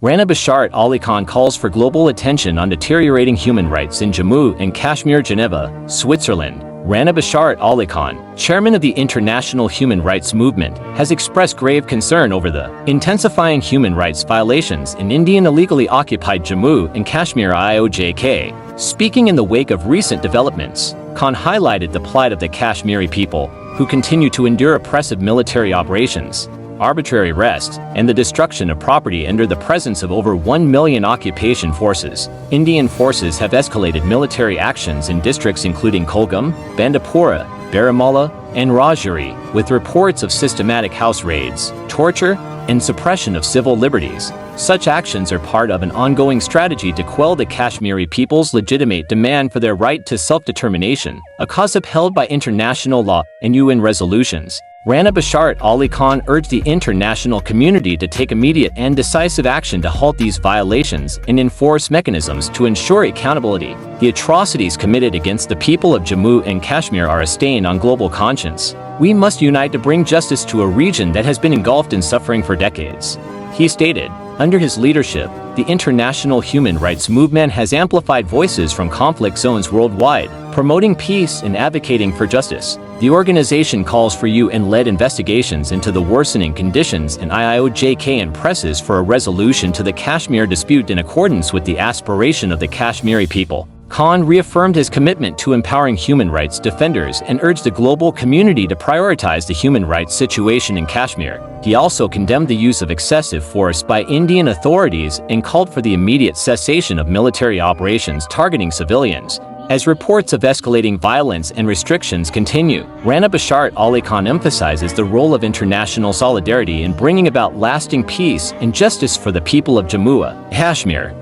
Rana Basharat Ali Khan calls for global attention on deteriorating human rights in Jammu and Kashmir. Geneva, Switzerland. Rana Basharat Ali Khan, chairman of the International Human Rights Movement, has expressed grave concern over the intensifying human rights violations in Indian illegally occupied Jammu and Kashmir. IIOJK. Speaking in the wake of recent developments, Khan highlighted the plight of the Kashmiri people, who continue to endure oppressive military operations, arbitrary arrests, and the destruction of property under the presence of over 1 million occupation forces. Indian forces have escalated military actions in districts including Kulgam, Bandipora, Baramulla, and Rajouri, with reports of systematic house raids, torture, and suppression of civil liberties. Such actions are part of an ongoing strategy to quell the Kashmiri people's legitimate demand for their right to self-determination, a cause upheld by international law and UN resolutions. Rana Basharat Ali Khan urged the international community to take immediate and decisive action to halt these violations and enforce mechanisms to ensure accountability. The atrocities committed against the people of Jammu and Kashmir are a stain on global conscience. We must unite to bring justice to a region that has been engulfed in suffering for decades. He stated, under his leadership, the international human rights movement has amplified voices from conflict zones worldwide, promoting peace and advocating for justice. The organization calls for UN-led investigations into the worsening conditions in IIOJK and presses for a resolution to the Kashmir dispute in accordance with the aspiration of the Kashmiri people. Khan reaffirmed his commitment to empowering human rights defenders and urged the global community to prioritize the human rights situation in Kashmir. He also condemned the use of excessive force by Indian authorities and called for the immediate cessation of military operations targeting civilians. As reports of escalating violence and restrictions continue, Rana Basharat Ali Khan emphasizes the role of international solidarity in bringing about lasting peace and justice for the people of Jammu and Kashmir.